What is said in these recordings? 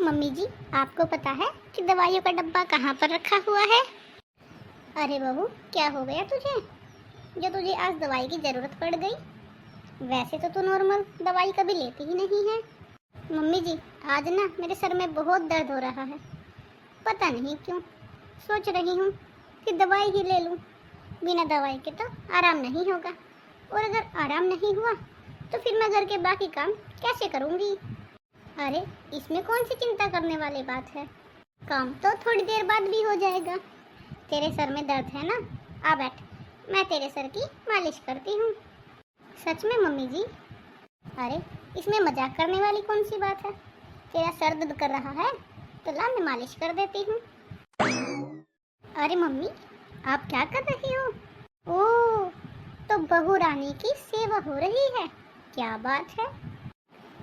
Mummy जी, आपको पता है कि दवाइयों का डब्बा कहाँ पर रखा हुआ है? अरे बहू, क्या हो गया तुझे जो तुझे आज दवाई की ज़रूरत पड़ गई? वैसे तो तू नॉर्मल दवाई कभी लेती ही नहीं है। मम्मी जी, आज ना मेरे सर में बहुत दर्द हो रहा है, पता नहीं क्यों। सोच रही हूँ कि दवाई ही ले लूँ। बिना दवाई के तो आराम नहीं होगा, और अगर आराम नहीं हुआ तो फिर मैं घर के बाकी काम कैसे करूँगी? अरे, इसमें कौन सी चिंता करने वाली बात है, काम तो थोड़ी देर बाद भी हो जाएगा। तेरे सर में दर्द है ना, आ बैठ, मैं तेरे सर की मालिश करती हूँ। सच में मम्मी जी? अरे, इसमें मजाक करने वाली कौन सी बात है? तेरा सर दर्द कर रहा है तो ला मैं मालिश कर देती हूँ। अरे मम्मी, आप क्या कर रही हो? ओह, तो बहू रानी की सेवा हो रही है, क्या बात है।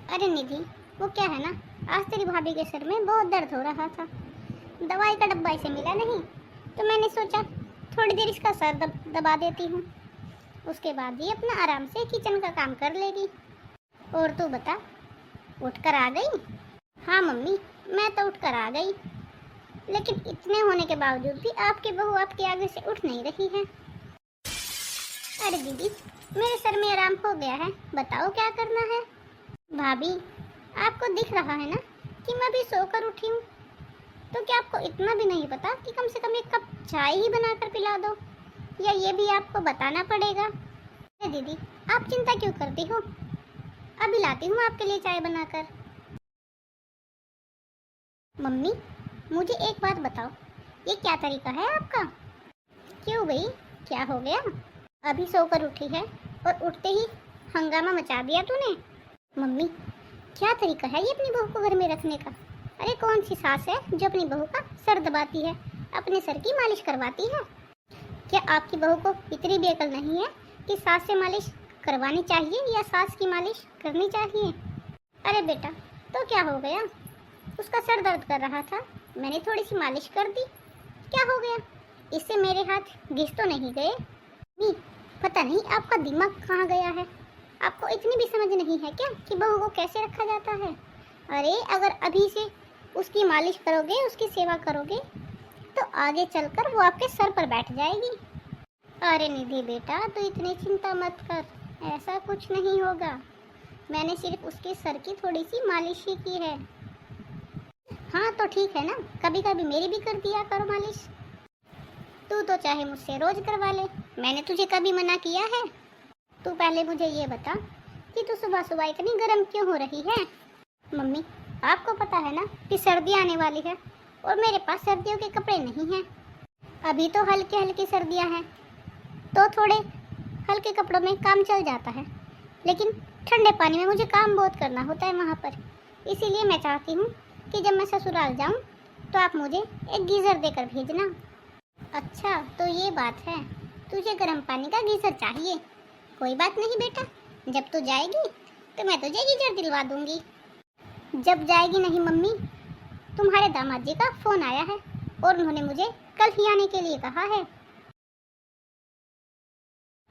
अरे निधि, वो क्या है ना, आज तेरी भाभी के सर में बहुत दर्द हो रहा था, दवाई का डब्बा इसे मिला नहीं, तो मैंने सोचा थोड़ी देर इसका सर दबा देती हूँ, उसके बाद ही अपना आराम से किचन का काम कर लेगी। और तू बता, उठकर आ गई? हाँ मम्मी, मैं तो उठकर आ गई, लेकिन इतने होने के बावजूद भी आपकी बहू आपके आगे से उठ नहीं रही है। अरे दीदी, मेरे सर में आराम हो गया है, बताओ क्या करना है। भाभी, आपको दिख रहा है ना कि मैं भी सोकर उठी हूँ, तो क्या आपको इतना भी नहीं पता कि कम से कम एक कप चाय ही बनाकर पिला दो, या ये भी आपको बताना पड़ेगा? अरे दीदी, आप चिंता क्यों करती हो, अभी लाती हूँ आपके लिए चाय बनाकर। मम्मी, मुझे एक बात बताओ, ये क्या तरीका है आपका? क्यों भाई, क्या हो गया? अभी सोकर उठी है और उठते ही हंगामा मचा दिया तूने। मम्मी, क्या तरीका है ये अपनी बहू को घर में रखने का? अरे कौन सी सास है जो अपनी बहू का सर दबाती है, अपने सर की मालिश करवाती है? क्या आपकी बहू को इतनी भी अकल नहीं है कि सास से मालिश करवानी चाहिए या सास की मालिश करनी चाहिए? अरे बेटा, तो क्या हो गया, उसका सर दर्द कर रहा था, मैंने थोड़ी सी मालिश कर दी, क्या हो गया? इससे मेरे हाथ घिस तो नहीं गए? नहीं, पता नहीं आपका दिमाग कहाँ गया है, आपको इतनी भी समझ नहीं है क्या कि बहू को कैसे रखा जाता है? अरे अगर अभी से उसकी मालिश करोगे, उसकी सेवा करोगे, तो आगे चलकर वो आपके सर पर बैठ जाएगी। अरे निधि बेटा, तो इतनी चिंता मत कर, ऐसा कुछ नहीं होगा, मैंने सिर्फ उसके सर की थोड़ी सी मालिश ही की है। हाँ तो ठीक है ना, कभी कभी मेरी भी कर दिया करो मालिश। तू तो चाहे मुझसे रोज करवा ले, मैंने तुझे कभी मना किया है? तू पहले मुझे ये बता कि तू सुबह सुबह इतनी गर्म क्यों हो रही है? मम्मी, आपको पता है ना कि सर्दी आने वाली है, और मेरे पास सर्दियों के कपड़े नहीं हैं। अभी तो हल्की हल्की सर्दियां हैं, तो थोड़े हल्के कपड़ों में काम चल जाता है, लेकिन ठंडे पानी में मुझे काम बहुत करना होता है वहाँ पर, इसीलिए मैं चाहती हूँ कि जब मैं ससुराल जाऊँ तो आप मुझे एक गीज़र देकर भेजना। अच्छा, तो ये बात है, तुझे गर्म पानी का गीज़र चाहिए? कोई बात नहीं बेटा, जब तू जाएगी तो मैं तुझे गीज़र दिलवा दूंगी। जब जाएगी नहीं मम्मी, तुम्हारे दामाद जी का फ़ोन आया है और उन्होंने मुझे कल ही आने के लिए कहा है।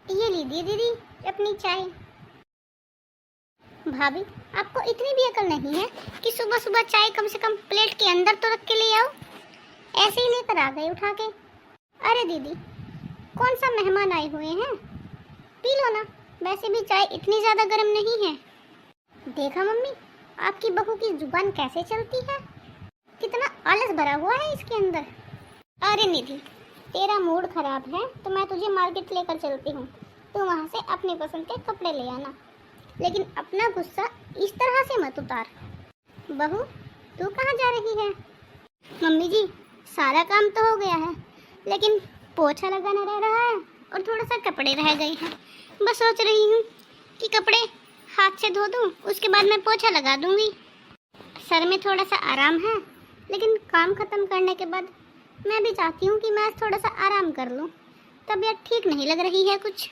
ये लीजिए दीदी अपनी चाय। भाभी, आपको इतनी भी अकल नहीं है कि सुबह सुबह चाय कम से कम प्लेट के अंदर तो रख के ले आओ, ऐसे ही लेकर आ गए उठा के। अरे दीदी, कौन सा मेहमान आए हुए हैं, पी लो ना, वैसे भी चाय इतनी ज़्यादा गर्म नहीं है। देखा मम्मी, आपकी बहू की जुबान कैसे चलती है, कितना आलस भरा हुआ है इसके अंदर। अरे निधि, तेरा मूड खराब है तो मैं तुझे मार्केट लेकर चलती हूँ, तो वहाँ से अपनी पसंद के कपड़े ले आना, लेकिन अपना गुस्सा इस तरह से मत उतार। बहू, तू कहाँ जा रही है? मम्मी जी, सारा काम तो हो गया है, लेकिन पोछा लगाना रह रहा है और थोड़ा सा कपड़े रह गए हैं। बस सोच रही हूँ कि कपड़े हाथ से धो दूँ, उसके बाद मैं पोछा लगा दूँगी। सर में थोड़ा सा आराम है, लेकिन काम ख़त्म करने के बाद मैं भी चाहती हूँ कि मैं थोड़ा सा आराम कर लूँ, तबीयत ठीक नहीं लग रही है कुछ।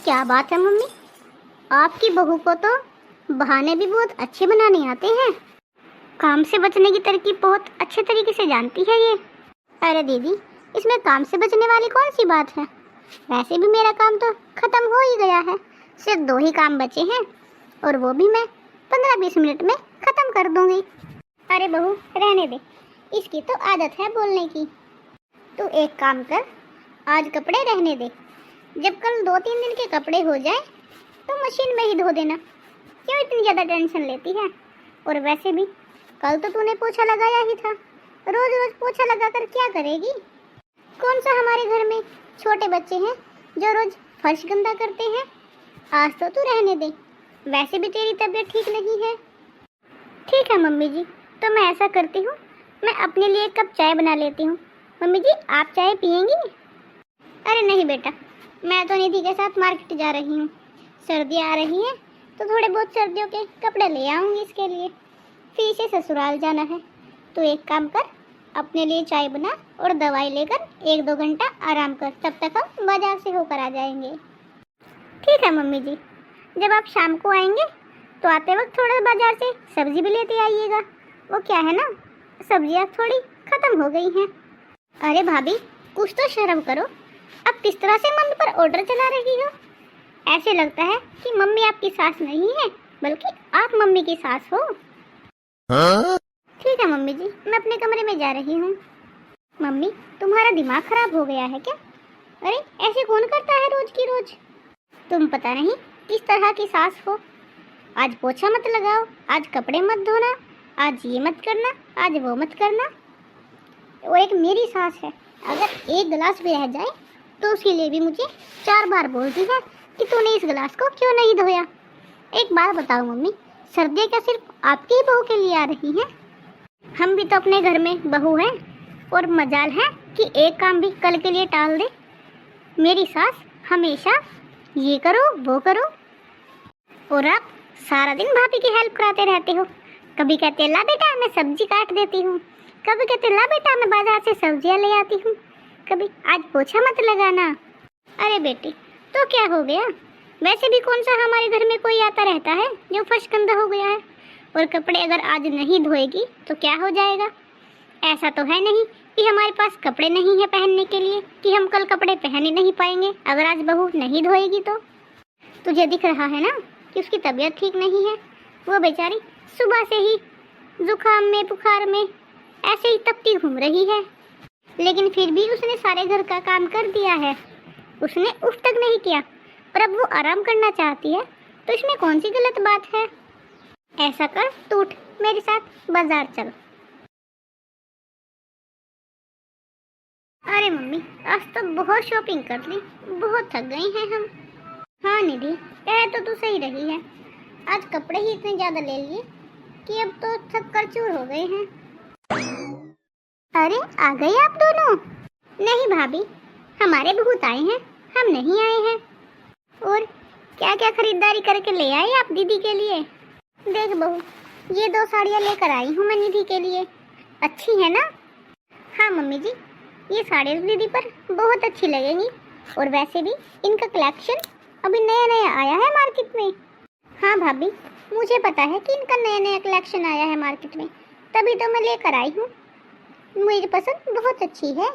क्या बात है मम्मी, आपकी बहू को तो बहाने भी बहुत अच्छे बनाने आते हैं, काम से बचने की तरकीब बहुत अच्छे तरीके से जानती है ये। अरे दीदी, इसमें काम से बचने वाली कौन सी बात है, वैसे भी मेरा काम तो खत्म हो ही गया है, सिर्फ 2 ही काम बचे हैं, और वो भी मैं 15-20 मिनट में खत्म कर दूंगी। अरे बहू रहने दे, इसकी तो आदत है बोलने की। तू एक काम कर, आज कपड़े रहने दे, जब कल 2-3 दिन के कपड़े हो जाए तो मशीन में ही धो देना। क्यों इतनी ज़्यादा टेंशन लेती है? और वैसे भी कल तो तूने पोछा लगाया ही था, रोज रोज पोछा लगाकर क्या करेगी? कौन सा हमारे घर में छोटे बच्चे हैं जो रोज फर्श गंदा करते हैं? आज तो तू रहने दे, वैसे भी तेरी तबीयत ठीक नहीं है। ठीक है मम्मी जी, तो मैं ऐसा करती हूँ, मैं अपने लिए 1 कप चाय बना लेती हूँ। मम्मी जी आप चाय पियेंगी? अरे नहीं बेटा, मैं तो निधि के साथ मार्केट जा रही हूँ। सर्दियाँ आ रही हैं तो थोड़े बहुत सर्दियों के कपड़े ले आऊँगी इसके लिए, फिर इसे ससुराल जाना है। तो एक काम कर, अपने लिए चाय बना और दवाई लेकर 1-2 घंटा आराम कर, तब तक हम बाजार से होकर आ जाएंगे। ठीक है मम्मी जी, जब आप शाम को आएंगे तो आते वक्त थोड़ा बाजार से सब्जी भी लेते आइएगा। वो क्या है ना, सब्जियाँ थोड़ी ख़त्म हो गई हैं। अरे भाभी कुछ तो शर्म करो, अब किस तरह से मम्मी पर ऑर्डर चला रही हो? ऐसे लगता है कि मम्मी आपकी सास नहीं है, बल्कि आप मम्मी की सास हो। ठीक है मम्मी जी, मैं अपने कमरे में जा रही हूँ। मम्मी तुम्हारा दिमाग खराब हो गया है क्या? अरे ऐसे कौन करता है रोज की रोज? तुम पता नहीं किस तरह की सास हो। आज पोछा मत लगाओ, आज कपड़े मत धोना, आज ये मत करना, आज वो मत करना। वो एक मेरी सास है, अगर 1 गिलास भी रह जाए तो उसके लिए भी मुझे 4 बार बोलती है कि तूने इस गिलास को क्यों नहीं धोया। एक बात बताओ मम्मी, सर्दियाँ क्या सिर्फ आपकी ही बहू के लिए आ रही हैं? हम भी तो अपने घर में बहू हैं, और मजाल है कि एक काम भी कल के लिए टाल दे। मेरी सास हमेशा ये करो वो करो, और आप सारा दिन भाभी की हेल्प कराते रहते हो। कभी कहते ला बेटा मैं सब्जी काट देती हूँ, कभी कहते ला बेटा मैं बाजार से सब्जियाँ ले आती हूँ, कभी आज पोछा मत लगाना। अरे बेटी तो क्या हो गया? वैसे भी कौन सा हमारे घर में कोई आता रहता है जो फर्श गंदा हो गया है? और कपड़े अगर आज नहीं धोएगी तो क्या हो जाएगा? ऐसा तो है नहीं कि हमारे पास कपड़े नहीं है पहनने के लिए, कि हम कल कपड़े पहन ही नहीं पाएंगे अगर आज बहू नहीं धोएगी तो। तुझे दिख रहा है ना कि उसकी तबीयत ठीक नहीं है। वो बेचारी सुबह से ही जुकाम में बुखार में ऐसे ही तपती घूम रही है, लेकिन फिर भी उसने सारे घर का काम कर दिया है। उसने उफ तक नहीं किया, और अब वो आराम करना चाहती है, तो इसमें कौन सी गलत बात है? ऐसा कर, तू उठ मेरे साथ बाजार चल। अरे मम्मी आज तो बहुत शॉपिंग कर ली, बहुत थक गई हैं हम। हाँ निधि कह तो तू सही रही है, आज कपड़े ही इतने ज़्यादा ले लिए कि अब तो थक कर चूर हो गए हैं। अरे आ गए आप दोनों? नहीं भाभी, हमारे बहुत आए हैं, हम नहीं आए हैं। और क्या क्या खरीदारी करके ले आए आप दीदी के लिए? देख बहू, ये 2 साड़ियाँ लेकर आई हूँ मैं निधि के लिए, अच्छी है ना? हाँ मम्मी जी, ये साड़ियाँ दीदी पर बहुत अच्छी लगेंगी, और वैसे भी इनका कलेक्शन अभी नया नया आया है मार्केट में। हाँ भाभी, मुझे पता है कि इनका नया नया कलेक्शन आया है मार्केट में, तभी तो मैं लेकर आई हूँ। मुझे पसंद बहुत अच्छी है।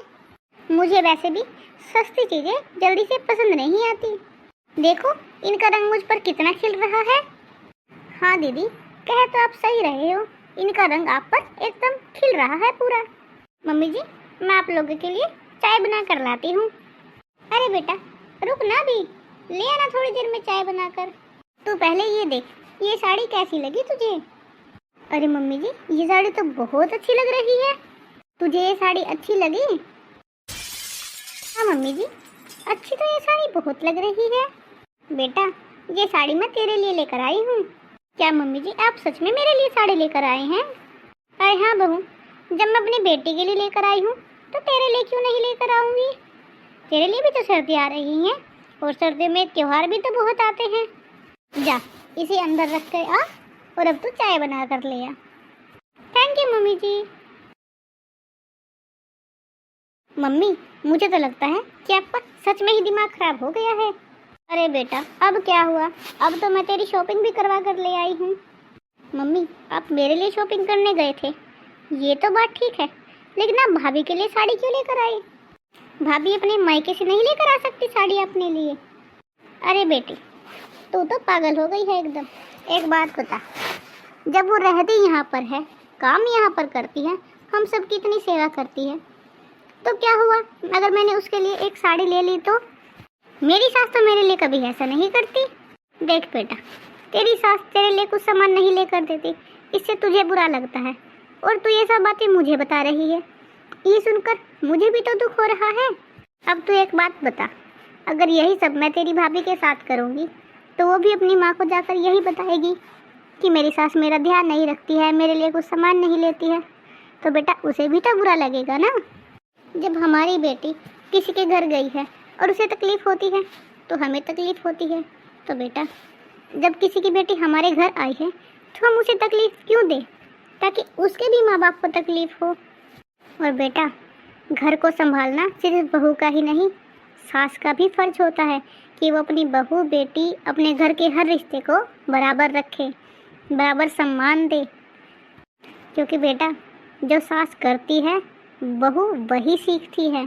मुझे वैसे भी सस्ती चीज़ें जल्दी से पसंद नहीं आती। देखो इनका रंग मुझ पर कितना खिल रहा है। हाँ दीदी कह तो आप सही रहे हो, इनका रंग आप पर एकदम खिल रहा है पूरा। मम्मी जी मैं आप लोगों के लिए चाय बना कर लाती हूँ। अरे बेटा रुक ना भी, ले आना थोड़ी देर में चाय बनाकर। तू पहले ये देख, ये साड़ी कैसी लगी तुझे? अरे मम्मी जी ये साड़ी तो बहुत अच्छी लग रही है, तुझे ये साड़ी अच्छी लगी? हाँ मम्मी जी अच्छी तो ये साड़ी बहुत लग रही है। बेटा ये साड़ी मैं तेरे लिए लेकर आई हूँ। क्या मम्मी जी आप सच में मेरे लिए साड़ी लेकर आए हैं? अरे हाँ बहू, जब मैं अपनी बेटी के लिए लेकर आई हूँ तो तेरे लिए क्यों नहीं लेकर आऊँगी? तेरे लिए भी तो सर्दी आ रही हैं, और सर्दियों में त्योहार भी तो बहुत आते हैं। जा इसे अंदर रख कर आ, और अब तू चाय बना कर ले आ। Thank you mummy ji. Mummy मुझे तो लगता है कि आपका सच में ही दिमाग खराब हो गया है। अरे बेटा अब क्या हुआ, अब तो मैं तेरी शॉपिंग भी करवा कर ले आई हूँ। मम्मी आप मेरे लिए शॉपिंग करने गए थे, ये तो बात ठीक है, लेकिन आप भाभी के लिए साड़ी क्यों लेकर आए? भाभी अपने मायके से नहीं लेकर आ सकती साड़ी अपने लिए? अरे बेटी तू तो पागल हो गई है एकदम। एक बात बता, जब वो रहती यहाँ पर है, काम यहाँ पर करती है, हम सब की इतनी सेवा करती है, तो क्या हुआ अगर मैंने उसके लिए एक साड़ी ले ली तो? मेरी सास तो मेरे लिए कभी ऐसा नहीं करती। देख बेटा, तेरी सास तेरे लिए कुछ सामान नहीं लेकर देती, इससे तुझे बुरा लगता है और तू ये सब बातें मुझे बता रही है। ये सुनकर मुझे भी तो दुख हो रहा है। अब तू एक बात बता, अगर यही सब मैं तेरी भाभी के साथ करूँगी तो वो भी अपनी माँ को जाकर यही बताएगी कि मेरी सास मेरा ध्यान नहीं रखती है, मेरे लिए कुछ सामान नहीं लेती है, तो बेटा उसे भी तो बुरा लगेगा ना। जब हमारी बेटी किसी के घर गई है और उसे तकलीफ़ होती है तो हमें तकलीफ़ होती है, तो बेटा जब किसी की बेटी हमारे घर आई है तो हम उसे तकलीफ़ क्यों दें, ताकि उसके भी माँ बाप को तकलीफ़ हो। और बेटा घर को संभालना सिर्फ बहू का ही नहीं, सास का भी फर्ज होता है कि वो अपनी बहू बेटी अपने घर के हर रिश्ते को बराबर रखे, बराबर सम्मान दे। क्योंकि बेटा जो सास करती है बहू वही सीखती है।